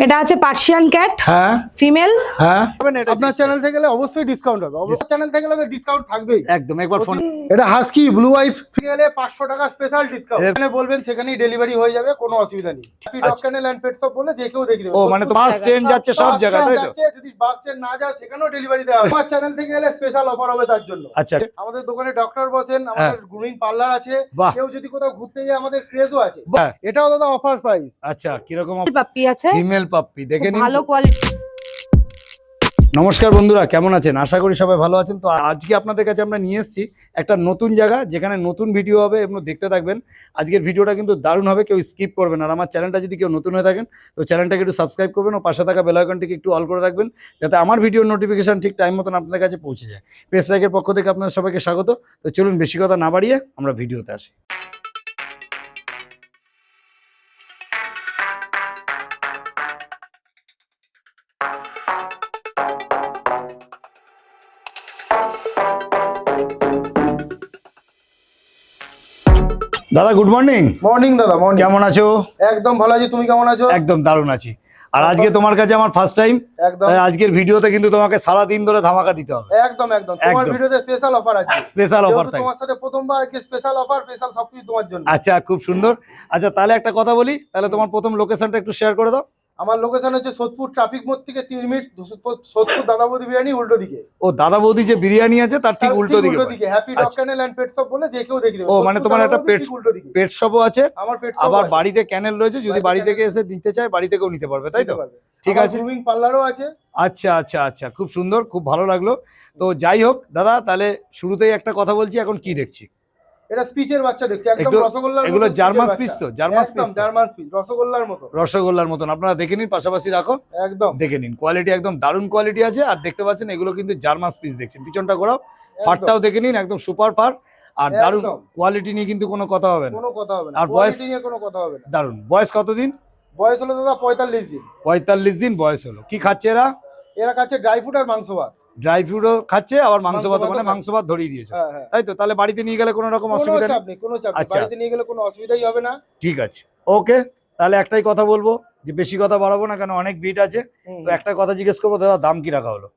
এটা আছে Persian cat. হ্যাঁ ফিমেল। হ্যাঁ আপনার চ্যানেল থেকে গেলে অবশ্যই ডিসকাউন্ট হবে, অবশ্যই চ্যানেল থেকে গেলে ডিসকাউন্ট থাকবেই একদম। একবার ফোন এটা হাস্কি ব্লু আই ফিমেলে 500 টাকা স্পেশাল ডিসকাউন্ট, এখানে বলবেন সেখানেই ডেলিভারি হয়ে যাবে, কোনো অসুবিধা নেই। Happy dog kennel and pet shop বলে যে কেউ দেখে দেবে। ও মানে তো বাস ট্রেন যাচ্ছে সব জায়গায়, তাই তো? যদি বাস ট্রেন না যায় সেখানেও ডেলিভারি দেওয়া হবে। আমার চ্যানেল থেকে গেলে স্পেশাল অফার হবে তার জন্য। আচ্ছা আমাদের দোকানে ডক্টর বসেন, আমাদের গ্রুমিং পার্লার আছে, বাহ। কেউ যদি কোথাও ঘুরতে যায় আমাদের ক্রেজও আছে। বাহ। এটাও দাদা অফার প্রাইস। আচ্ছা কিরকম? পাপ্পি আছে, ফিমেল পাপ্পি, দেখে নিন। ভালো কোয়ালিটি। নমস্কার বন্ধুরা, কেমন আছেন? আশা করি সবাই ভালো আছেন। তো আজকে আপনাদের কাছে আমরা নিয়ে এসেছি একটা নতুন জায়গা, যেখানে নতুন ভিডিও হবে এবং দেখতে থাকবেন। আজকের ভিডিওটা কিন্তু দারুণ হবে, কেউ স্কিপ করবেন। আর আমার চ্যানেলটা যদি কেউ নতুন হয়ে থাকেন তো চ্যানেলটাকে একটু সাবস্ক্রাইব করবেন ও পাশে থাকা বেল আইকনটিকে একটু অল করে রাখবেন, যাতে আমার ভিডিওর নোটিফিকেশন ঠিক টাইম মতন আপনাদের কাছে পৌঁছে যায়। পেস লাইকের পক্ষ থেকে আপনাদের সবাইকে স্বাগত। তো চলুন বেশি কথা না বাড়িয়ে আমরা ভিডিওতে আসি। দাদা গুড মর্নিং। মর্নিং দাদা, মর্নিং। কেমন আছো? একদম ভালো আছি, তুমি কেমন আছো? একদম দারুণ আছি। আর আজকে তোমার কাছে আমার ফার্স্ট টাইম, একদম আজকের ভিডিওতে কিন্তু তোমাকে সারা দিন ধরে ধামাকা দিতে হবে। একদম একদম তোমার একদম। ভিডিওতে স্পেশাল অফার আছে, স্পেশাল অফার যেহেতু থাকে। তোমার সাথে প্রথমবার কি স্পেশাল অফার, স্পেশাল সবকিছু তোমার জন্য। আচ্ছা খুব সুন্দর। আচ্ছা তাহলে একটা কথা বলি, তাহলে তোমার প্রথম লোকেশনটা একটু শেয়ার করে দাও। আমার লোকেশন হচ্ছে সোদপুর ট্রাফিক মোড় থেকে 3 মিনিট, সোদপুর দাদাবৌদি বিরিয়ানি উল্টো দিকে। ও দাদা বৌদি যে বিরিয়ানি আছে তার ঠিক উল্টো দিকে। হ্যাপি ডগ আচ্ছা। ক্যানেল এন্ড পেট শপ বলে যে কেউ দেখে দেবে। ও মানে তোমার একটা উল্টো দিকে পেট শপও আছে, আমার পেট আবার বাড়িতে ক্যানেল রয়েছে, যদি বাড়ি থেকে এসে নিতে চায় বাড়ি থেকেও নিতে পারবে, তাই তো? ঠিক আছে। গ্রুমিং পার্লারও আছে। আচ্ছা আচ্ছা আচ্ছা, খুব সুন্দর, খুব ভালো লাগলো। তো যাই হোক দাদা, তাহলে শুরুতেই একটা কথা বলছি, এখন কি দেখছি? এটা স্পিচের বাচ্চা দেখছি, একদম একটু রসগোল্লার মতো। এগুলো স্পিচের জার্মান বাচ্চা। স্পিচ তো? জার্মান স্পিচ একদম জার্মান স্পিচ, রসগোল্লার মতো। রসগোল্লার মতন। আপনারা দেখে নিন, পাশাপাশি রাখো, একদম দেখে নিন। কোয়ালিটি একদম দারুণ কোয়ালিটি আছে। আর দেখতে পাচ্ছেন এগুলো কিন্তু জার্মান স্পিচ দেখছেন। পিছনটা ঘোরাও, ফারটাও দেখে নিন, একদম সুপার ফার। আর দারুণ একদম। কোয়ালিটি নিয়ে কিন্তু কোনো কথা হবে না। কোনো কথা হবে না, আর কোয়ালিটি নিয়ে কোনো কথা হবে না। দারুণ। বয়স কতদিন? বয়স হলো দাদা 45 দিন। 45 দিন বয়স হলো। কি খাচ্ছে এরা? এরা কাছে ড্রাই ফ্রুট আর মাংস ভাত। ড্রাই ফ্রুটও খাচ্ছে, আবার মাংস ভাত, মাংস মানে ভাতও মাংস ভাত ধরিয়ে দিয়েছে, হ্যাঁ হ্যাঁ। তাই তো? তাহলে বাড়িতে নিয়ে গেলে কোনো রকম কোনো অসুবিধা চাপ নেই। নেই, কোনো চাপ নেই। আচ্ছা। বাড়িতে নিয়ে গেলে কোনো অসুবিধাই হবে না। ঠিক আছে, ওকে। তাহলে একটাই কথা বলবো, যে বেশি কথা বাড়াবো না, কেন অনেক বিট আছে। তো একটা কথা জিজ্ঞেস করবো দাদা, দাম কি রাখা হলো?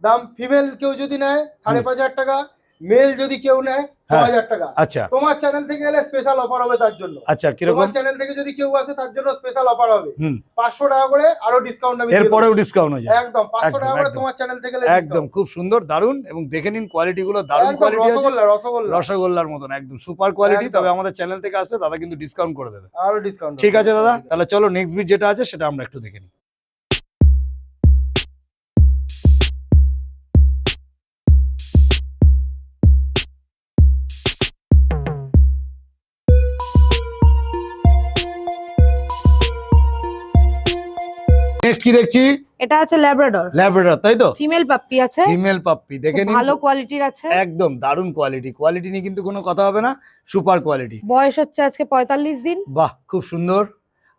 দাম ফিমেল কেউ যদি নেয় 5,500 টাকা, মেল যদি কেউ নেয় 6,000 টাকা। আচ্ছা তোমার চ্যানেল থেকে গেলে স্পেশাল অফার হবে তার জন্য। আচ্ছা, কিরকম? তোমার চ্যানেল থেকে যদি কেউ আসে তার জন্য স্পেশাল অফার হবে। হুম। 500 টাকা করে আরো ডিসকাউন্ট আমি দিয়ে দেব। এরপরেও ডিসকাউন্ট হয়ে যায়। একদম 500 টাকা করে একদম। তোমার চ্যানেল থেকে গেলে একদম খুব সুন্দর, দারুণ। এবং দেখে নিন কোয়ালিটি গুলো, দারুণ একদম কোয়ালিটি আছে। রসগোল্লা রসগোল্লা রসগোল্লার মতন একদম সুপার কোয়ালিটি। একদম। তবে আমাদের চ্যানেল থেকে আসলে দাদা কিন্তু ডিসকাউন্ট করে দেবে। আরো ডিসকাউন্ট। ঠিক আছে দাদা, তাহলে চলো নেক্সট বিট যেটা আছে সেটা আমরা একটু দেখে নিই। নেক্সট কি দেখছি? এটা আছে ল্যাব্রাডর। ল্যাব্রাডর, তাই তো? ফিমেল পাপ্পি আছে, ফিমেল পাপ্পি, দেখে নিন। ভালো কোয়ালিটির আছে। একদম দারুণ কোয়ালিটি। কোয়ালিটি নিয়ে কিন্তু কোনো কথা হবে না, সুপার কোয়ালিটি। বয়স হচ্ছে আজকে 45 দিন। বাহ খুব সুন্দর।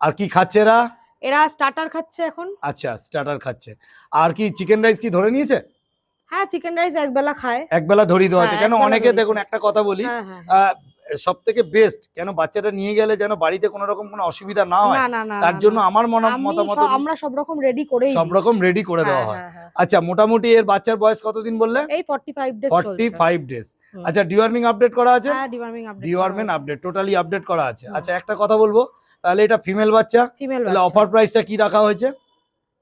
আর কি খাচ্ছে এরা? এরা স্টার্টার খাচ্ছে এখন। আচ্ছা স্টার্টার খাচ্ছে। আর কি চিকেন রাইস কি ধরে নিয়েছে? হ্যাঁ, চিকেন রাইস একবেলা খায়। একবেলা ধরিয়ে দেওয়া আছে। হ্যাঁ, কেন একবেলা অনেকে ধরিয়েছে। দেখুন, একটা কথা বলি, হ্যাঁ হ্যাঁ। সব থেকে বেস্ট কেন বাচ্চাটা নিয়ে গেলে যেন বাড়িতে কোনো রকম কোনো অসুবিধা না হয়, না না না, তার জন্য আমার মতামত আমরা সব রকম রেডি করেই সব রকম রেডি করে দেওয়া হয়। আচ্ছা মোটামুটি এর বাচ্চার বয়স কতদিন বললে? এই 45 ডেজ চলছে। 45 ডেজ। হুম। আচ্ছা ডিওয়ার্মিং আপডেট করা আছে? হ্যাঁ, deworming update. Deworming update totally update করা আছে। আচ্ছা একটা কথা বলবো, তাহলে এটা ফিমেল বাচ্চা, ফিমেল তাহলে অফার প্রাইসটা কি রাখা হয়েছে?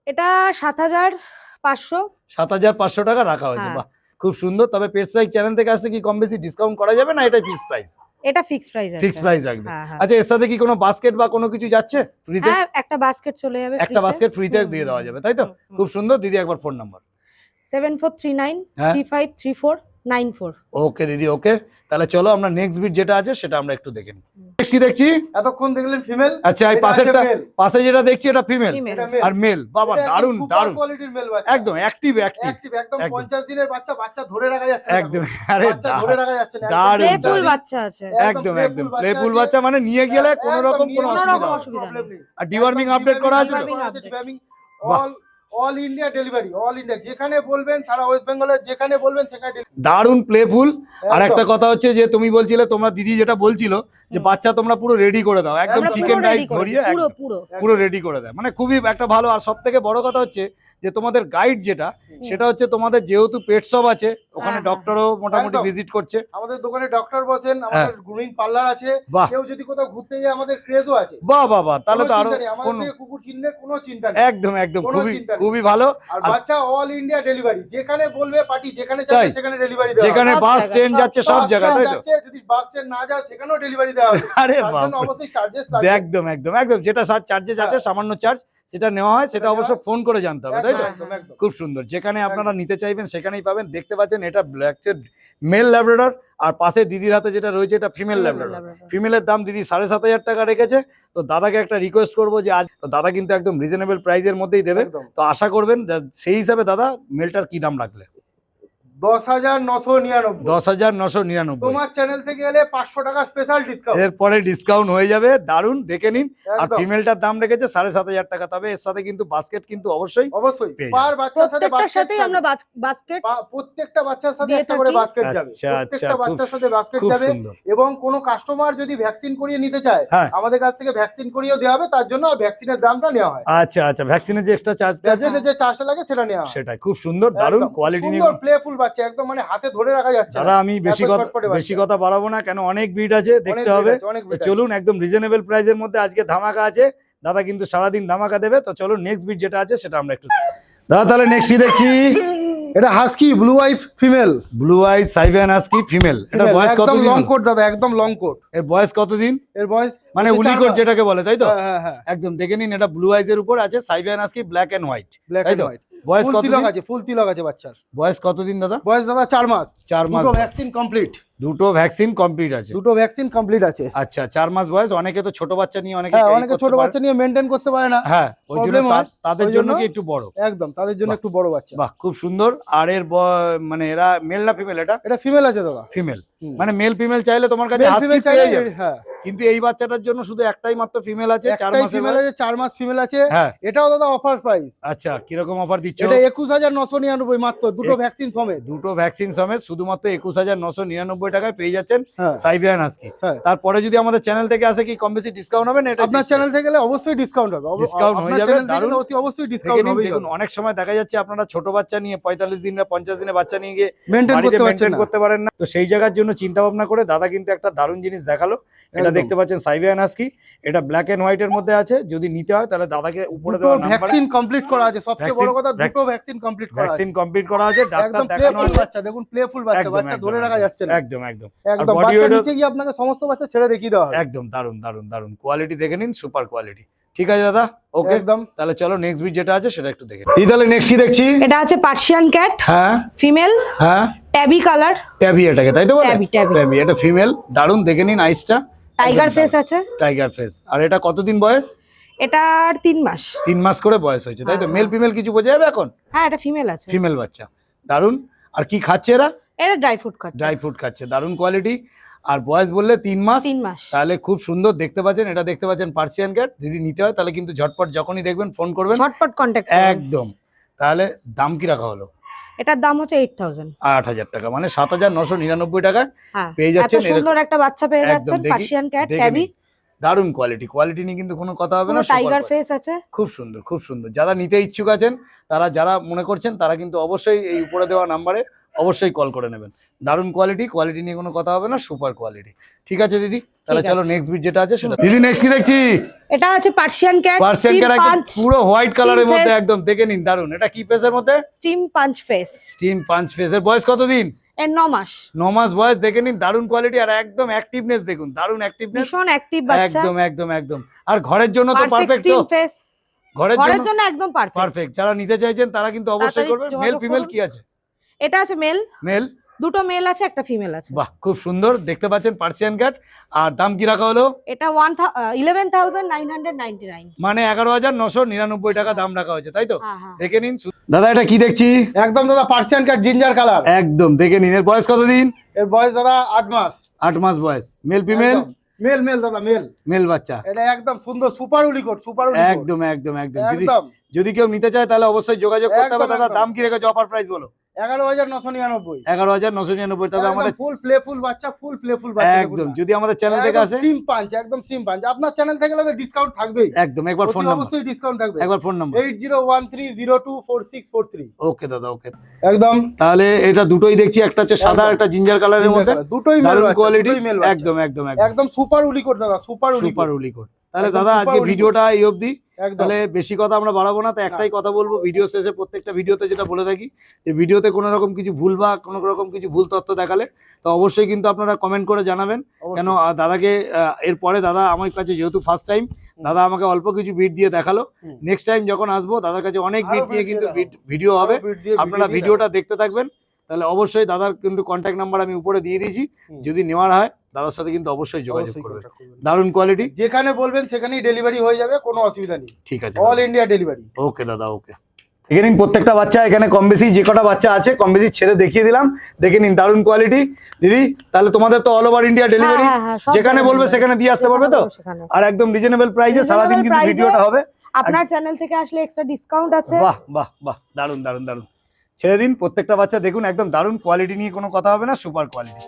এটা 7,500। 7,500 টাকা রাখা হয়েছে। হ্যাঁ। বাহ খুব সুন্দর। তবে পেটস লাইক চ্যানেল থেকে আসলে কি কম বেশি ডিসকাউন্ট করা যাবে না, এটাই ফিক্স প্রাইস? এটা ফিক্সড প্রাইস আছে। ফিক্স প্রাইস রাখবে। হ্যাঁ হ্যাঁ। আচ্ছা এর সাথে কি কোনো বাস্কেট বা কোনো কিছু যাচ্ছে ফ্রিতে? হ্যাঁ, একটা বাস্কেট চলে যাবে। একটা বাস্কেট ফ্রিতে দিয়ে দেওয়া যাবে, তাই তো? খুব সুন্দর। দিদি একবার ফোন নাম্বার। 7439 হ্যাঁ। 353494। ওকে দিদি, ওকে। তাহলে চলো আমরা নেক্সট বিট যেটা আছে সেটা আমরা একটু দেখে নিই। নেক্সট কি দেখছি? এতক্ষণ দেখলেন ফিমেল। আচ্ছা এই পাশেরটা, পাশে যেটা দেখছি এটা ফিমেল ফিমেল। আর মেল। বাবা দারুণ দারুণ, কোয়ালিটির মেল বাচ্চা। একদম অ্যাক্টিভ অ্যাক্টিভ একদম একদম। 50 দিনের বাচ্চা, বাচ্চা ধরে রাখা যাচ্ছে না। একদম। আরে বাচ্চা ধরে রাখা যাচ্ছে না। দারুণ, প্লেফুল দারুণ। বাচ্চা আছে। একদম একদম প্লেফুল বাচ্চা, মানে নিয়ে গেলে কোনো রকম কোনো কোনো অসুবিধা রকম হবে না। অসুবিধা নেই। আর ডিওয়ার্মিং আপডেট করা আছে তো? Deworming update। ডিওয়ার্মিং বাহ। All all India delivery, all India যেখানে বলবেন, সারা ওয়েস্ট বেঙ্গলে যেখানে বলবেন সেখানে delivery। দারুণ প্লেফুল। আর একদম। একটা কথা হচ্ছে যে তুমি বলছিলে, তোমরা দিদি যেটা বলছিল যে বাচ্চা তোমরা পুরো রেডি করে দাও, একদম আমরা চিকেন পুরো রাইস ready করে ধরিয়ে দিই, পুরো একদম পুরো পুরো রেডি করে দেয়, মানে খুবই একটা ভালো। আর সব থেকে বড় কথা হচ্ছে যে তোমাদের গাইড যেটা, সেটা হচ্ছে তোমাদের যেহেতু পেট শপ আছে, ওখানে হ্যাঁ, ডক্টরও মোটামুটি একদম। ভিজিট করছে। আমাদের দোকানে ডক্টর বসেন, আমাদের গ্রুমিং পার্লার আছে, বাহ কেউ যদি কোথাও ঘুরতে যায় আমাদের ক্রেজও আছে। বাহ বাহ বাহ, তাহলে কোনো তো আরো চিন্তা নেই, আমাদের কোনো থেকে কুকুর চিনলে কোনো চিন্তা নেই। একদম একদম কোনো খুবই চিন্তা নেই। খুবই ভালো। আর আর বাচ্চা অল ইন্ডিয়া ডেলিভারি, যেখানে বলবে পার্টি, যেখানে তাই? যাবে সেখানে ডেলিভারি দেওয়া হবে। যেখানে সব বাস জায়গায়, ট্রেন সব- যাচ্ছে সব বাস জায়গায়, ট্রেন তাই তো? যাচ্ছে, যদি বাস ট্রেন না যায় সেখানেও ডেলিভারি দেওয়া হবে। আরে তার জন্য বাপ, অবশ্যই চার্জেস লাগবে। একদম একদম একদম, যেটা চার্জেস আছে হ্যাঁ। সামান্য চার্জ, সেটা নেওয়া হয়, সেটা সেটা অবশ্য নেওয়া হয়। ফোন করে জানতে হবে, তাই তো? একদম একদম। খুব সুন্দর, যেখানে আপনারা নিতে চাইবেন সেখানেই পাবেন। দেখতে পাচ্ছেন এটা ব্ল্যাক মেল ল্যাব্রাডর, আর পাশে দিদির হাতে যেটা রয়েছে এটা ফিমেল ল্যাব্রাডর। ফিমেলের দাম দিদি 7,500 টাকা রেখেছে। তো দাদাকে একটা রিকোয়েস্ট করবো যে আজ তো দাদা কিন্তু একদম রিজনেবল প্রাইসের মধ্যেই দেবে, একদম। তো আশা করবেন সেই হিসাবে দাদা মেলটার কি দাম রাখলে? 10,999। 10,999। তোমার চ্যানেল থেকে এলে 500 টাকা স্পেশাল ডিসকাউন্ট। এরপরে ডিসকাউন্ট হয়ে যাবে, দারুন দেখে নিন। আর একদম। ফিমেলটার দাম রেখেছে 7,500 টাকা। তবে এর সাথে কিন্তু বাস্কেট কিন্তু অবশ্যই অবশ্যই পেয়ে পার বাচ্চার সাথে প্রত্যেকটার বাস্কেট সাথেই আমরা বাস্কেট প্রত্যেকটা বাচ্চার সাথে দিয়ে একটা করে থাকি। বাস্কেট যাবে। আচ্ছা, আচ্ছা, প্রত্যেকটা খুব- বাচ্চার সাথে বাস্কেট খুব যাবে। সুন্দর। এবং কোনো কাস্টমার যদি ভ্যাকসিন করিয়ে নিতে চায়, হ্যাঁ। আমাদের কাছ থেকে ভ্যাকসিন করিয়েও দেওয়া হবে, তার জন্য আর ভ্যাকসিনের দামটা নেওয়া হয়। আচ্ছা আচ্ছা, ভ্যাকসিনের যে এক্সট্রা চার্জটা আছে ভ্যাকসিনের যে চার্জটা লাগে সেটা নেওয়া হয়। সেটাই। খুব সুন্দর, দারুন একদম। কোয়ালিটি নিয়ে। সুন্দর প্লেফুল বাচ্চা, একদম মানে হাতে ধরে রাখা যাচ্ছে না। দাদা আমি বেশি এত কথা চটপটে বাচ্চা। বেশি কথা বাড়াবো না, কেন অনেক ব্রিড আছে, অনেক দেখতে breed হবে। আছে, অনেক তো breed আছে। চলুন, একদম রিজনেবল প্রাইসের মধ্যে আজকে ধামাকা আছে। দাদা কিন্তু সারাদিন ধামাকা দেবে। তো চলুন নেক্সট ব্রিড যেটা আছে সেটা আমরা একটু দাদা তাহলে নেক্সট কি দেখছি? এটা হাস্কি ব্লু আইস female. Blue eye Siberian husky female. এটা বয়স একদম কতদিন? লং কোট দাদা, একদম লং কোট। এর বয়স কতদিন? এর বয়স মানে হচ্ছে 4 উলিকোট মাস। যেটাকে বলে, তাই তো? হ্যাঁ হ্যাঁ হ্যাঁ, একদম দেখে নিন, এটা ব্লু আইজ এর উপর আছে, Siberian husky black and white, black তাই এন্ড তো? হোয়াইট। বয়স ফুল কতদিন? তিলক আছে, ফুল তিলক আছে বাচ্চার। বয়স কতদিন দাদা? বয়স দাদা 4 মাস। 4 মাস। দুটো ভ্যাকসিন কমপ্লিট। দুটো ভ্যাকসিন কমপ্লিট আছে। দুটো ভ্যাকসিন কমপ্লিট আছে। আচ্ছা, 4 মাস বয়স। অনেকে তো ছোট বাচ্চা নিয়ে অনেকে হ্যাঁ, এই অনেকে করতে ছোট পারে। বাচ্চা নিয়ে মেনটেন করতে পারে না। হ্যাঁ, ওই জন্য problem হয়। তাদের ওই জন্য জন্য- কি একটু বড়। একদম, তাদের জন্য বাহ। একটু বড় বাচ্চা। বাহ, খুব সুন্দর। আর এর মানে এরা মেল না ফিমেল? এটা এটা ফিমেল আছে দাদা। ফিমেল। হুম। মানে মেল ফিমেল চাইলে তোমার কাছে Male, হাস্কি female পেয়ে চাইলে- যাবে। হ্যাঁ, কিন্তু এই বাচ্চাটার জন্য শুধু একটাই মাত্র ফিমেল আছে, 4 একটাই মাসের ফিমেল বয়স। আছে, 4 মাস ফিমেল আছে। হ্যাঁ। এটাও দাদা অফার প্রাইস। আচ্ছা, কিরকম অফার দিচ্ছ? এটা 21,999 মাত্র, দুটো ভ্যাকসিন সমেত। দুটো ভ্যাকসিন সমেত শুধুমাত্র 21,999 টাকায় পেয়ে যাচ্ছেন হ্যাঁ, সাইবেরিয়ান হাস্কি। হ্যাঁ। তারপরে যদি আমাদের চ্যানেল থেকে আসে কি কম বেশি ডিসকাউন্ট হবে না? এটা আপনার চ্যানেল থেকে গেলে অবশ্যই ডিসকাউন্ট হবে। Discount হয়ে আপনার যাবে, চ্যানেল থেকে দারুণ। গেলে অতি অবশ্যই ডিসকাউন্ট হবে। দেখুন অনেক সময় দেখা যাচ্ছে আপনারা ছোট বাচ্চা নিয়ে 45 দিন বা 50 দিনে বাচ্চা নিয়ে গিয়ে মেনটেন বাড়িতে করতে পারছেন মেনটেন না। করতে পারেন না। তো সেই জায়গার জন্য চিন্তা ভাবনা করে দাদা কিন্তু একটা দারুণ জিনিস দেখালো। এটা একদম। দেখতে পাচ্ছেন সাইবেরিয়ান হাস্কি। এটা ব্ল্যাক এন্ড হোয়াইট এর মধ্যে আছে। যদি নিতে হয় তাহলে দাদাকে উপরে দুটো দেওয়া নাম্বারে ভ্যাকসিন কমপ্লিট করা আছে, সবচেয়ে বড় কথা দুটো ভ্যাকসিন কমপ্লিট করা আছে। ভ্যাকসিন কমপ্লিট করা আছে, ডাক্তার একদম দেখানো প্লেফুল আছে। বাচ্চা, দেখুন প্লেফুল বাচ্চা, একদম, বাচ্চা একদম, ধরে রাখা যাচ্ছে না। একদম একদম একদম body বাচ্চা weight ও- নিচে গিয়ে আপনাকে সমস্ত বাচ্চা ছেড়ে দেখিয়ে দেওয়া হবে। একদম দারুণ দারুণ দারুণ কোয়ালিটি দেখে নিন, সুপার কোয়ালিটি। ঠিক আছে দাদা, ওকে। একদম। তাহলে চলো নেক্সট ভিডিও যেটা আছে সেটা একটু দেখে নিই। তাহলে নেক্সট কি দেখছি? এটা আছে পার্সিয়ান ক্যাট হ্যাঁ ফিমেল, হ্যাঁ, ট্যাবি কালার, ট্যাবি এটাকে, তাই তো বলে? Tabby, tabby. ট্যাবি, এটা ফিমেল। দারুণ দেখে নিন আইসটা। টাইগার ফেস আছে। Tiger face. আর এটা কতদিন বয়স? এটার 3 মাস। 3 মাস করে বয়স হয়েছে, তাই তো? হ্যাঁ, মেল ফিমেল কিছু বোঝা যাবে এখন? হ্যাঁ, এটা ফিমেল আছে। ফিমেল বাচ্চা, দারুণ। আর কি খাচ্ছে এরা? এটা ড্রাই ফ্রুট খাচ্ছে। ড্রাই ফ্রুট খাচ্ছে, দারুণ কোয়ালিটি। আর বয়স বললে 3 মাস। 3 মাস। তাহলে খুব সুন্দর দেখতে পাচ্ছেন। এটা দেখতে পাচ্ছেন পার্সিয়ান ক্যাট। যদি নিতে হয় তাহলে কিন্তু ঝটপট যখনই দেখবেন ফোন করবেন, ঝটপট কন্ট্যাক্ট একদম। তাহলে দাম কি রাখা হলো? এটার দাম হচ্ছে 8,000। 8,000 টাকা, মানে 7,999 টাকায় হ্যাঁ, পেয়ে এত যাচ্ছেন। সুন্দর একটা বাচ্চা পেয়ে একদম, যাচ্ছেন দেখি- পার্সিয়ান ক্যাট দেখে ট্যাবি। নিন। দারুণ কোয়ালিটি, কোয়ালিটি নিয়ে কিন্তু কোনো কথা হবে না। পুরো টাইগার super ফেস আছে। খুব সুন্দর, খুব সুন্দর। যারা নিতে ইচ্ছুক আছেন, তারা যারা মনে করছেন তারা কিন্তু অবশ্যই এই উপরে দেওয়া নাম্বারে অবশ্যই কল করে নেবেন। দারুণ কোয়ালিটি, কোয়ালিটি নিয়ে কোনো কথা হবে না, সুপার কোয়ালিটি। ঠিক আছে দিদি, তাহলে ঠিক চলো আছে। নেক্সট বিট যেটা আছে সেটা। দিদি নেক্সট কি দেখছি? এটা আছে Persian cat Persian steam cat, একদম পাঞ্চ, পুরো হোয়াইট কালারের Steam মধ্যে, face। একদম দেখে নিন, দারুণ। এটা কি ফেসের মধ্যে? Steam punch face. Steam punch ফেসের। বয়স কতদিন? এর 9 মাস। 9 মাস বয়স। দেখে নিন, দারুণ কোয়ালিটি। আর একদম অ্যাক্টিভনেস দেখুন, দারুণ অ্যাক্টিভনেস। ভীষণ অ্যাক্টিভ বাচ্চা। একদম একদম একদম। আর ঘরের জন্য তো পারফেক্ট পারফেক্ট। তো স্টিম ফেস। ঘরের ঘরের জন্য জন্য একদম পারফেক্ট। পারফেক্ট। যারা নিতে চাইছেন তারা কিন্তু অবশ্যই তাড়াতাড়ি করবেন। যোগাযোগ মেল ফিমেল করুন। কি আছে? এটা আছে মেল, মেল। দুটো মেল আছে, একটা ফিমেল আছে। বাহ, খুব সুন্দর দেখতে পাচ্ছেন পার্সিয়ান ক্যাট। আর দাম কি রাখা হলো? এটা 11,999। মানে 11,999 টাকা দাম রাখা হয়েছে, তাই তো? হ্যাঁ হ্যাঁ। দেখে নিন। দাদা এটা কি দেখছি? একদম দাদা পার্সিয়ান ক্যাট জিঞ্জার কালার। একদম দেখে নিন। এর বয়স কতদিন? এর বয়স দাদা 8 মাস। 8 মাস বয়স। Male female? মেল মেল দাদা মেল। মেল বাচ্চা। এটা একদম সুন্দর সুপার উলিকোট, সুপার উলিকোট। একদম একদম একদম দিদি, একদম যদি কেউ নিতে চায় তাহলে অবশ্যই যোগাযোগ করতে হবে। একদম, দাদা একদম। দাম কি রেখেছে, অফার প্রাইস বলো? 11,999। 11,999। তবে আমাদের ফুল প্লেফুল বাচ্চা, ফুল প্লেফুল বাচ্চা। একদম, যদি আমাদের চ্যানেল থেকে আসে সিম পাঞ্চ, একদম সিম পাঞ্চ। আপনার চ্যানেল থেকে গেলে ডিসকাউন্ট থাকবেই। একদম, একবার ফোন নাম্বার, অবশ্যই ডিসকাউন্ট থাকবে। একবার ফোন নাম্বার। 8013024643। ওকে দাদা, ওকে। একদম। তাহলে এটা দুটোই দেখছি, একটা হচ্ছে সাদা, একদম। একটা জিঞ্জার কালারের মধ্যে, দুটোই মেল দারুণ বাচ্চা, কোয়ালিটি। দুটোই মেল বাচ্চা। একদম একদম একদম সুপার উলিকোট দাদা, সুপার উলিকোট। সুপার উলিকোট। তাহলে একদম দাদা super আজকে উলিকোট। ভিডিওটা এই অবধি। একদম। তাহলে বেশি কথা আমরা বাড়াবো না, তো একটাই কথা বলবো ভিডিও শেষে, প্রত্যেকটা ভিডিওতে যেটা বলে থাকি, যে ভিডিওতে কোনো রকম কিছু ভুল বা কোনো রকম কিছু ভুল তথ্য দেখালে তো অবশ্যই কিন্তু আপনারা কমেন্ট করে জানাবেন। অবশ্যই। কেন দাদাকে এরপরে দাদা আমার কাছে যেহেতু ফার্স্ট টাইম, দাদা আমাকে অল্প কিছু বিট দিয়ে দেখালো। হুম। নেক্সট টাইম যখন আসবো দাদার কাছে অনেক আরো বিট beat নিয়ে দিয়ে কিন্তু দেখাবো। ভিডিও হবে। আরো beat দিয়ে আপনারা দিয়ে ভিডিওটা দেখতে থাকবেন। তাহলে অবশ্যই দাদার কিন্তু কন্ট্যাক্ট নাম্বার আমি উপরে দিয়ে দিয়েছি, হুম। যদি নেওয়ার হয় দাদার সাথে কিন্তু অবশ্যই যোগাযোগ অবশ্যই করবেন। contact করবেন। দারুণ কোয়ালিটি। যেখানে বলবেন সেখানেই ডেলিভারি হয়ে যাবে, কোনো অসুবিধা নেই। ঠিক আছে, অল ইন্ডিয়া ডেলিভারি। ওকে দাদা, ওকে। দেখে নিন প্রত্যেকটা বাচ্চা, এখানে কম বেশি যে কটা বাচ্চা আছে কম বেশি ছেড়ে দেখিয়ে দিলাম। দেখে নিন দারুণ কোয়ালিটি। দিদি তাহলে তোমাদের তো অল ওভার ইন্ডিয়া ডেলিভারি, সব যেখানে বলবে delivery। সেখানে দিয়ে আসতে পারবে তো? যেখানে বলবো সেখানে। আর একদম রিজনেবল প্রাইসে Reasonable সারাদিন কিন্তু price এ ভিডিওটা হবে। আপনার চ্যানেল থেকে আসলে এক্সট্রা ডিসকাউন্ট আছে। বাহ বাহ বাহ, দারুণ দারুণ দারুণ। ছেড়ে দিন প্রত্যেকটা বাচ্চা দেখুন, একদম দারুণ কোয়ালিটি নিয়ে কোনো কথা হবে না, সুপার কোয়ালিটি।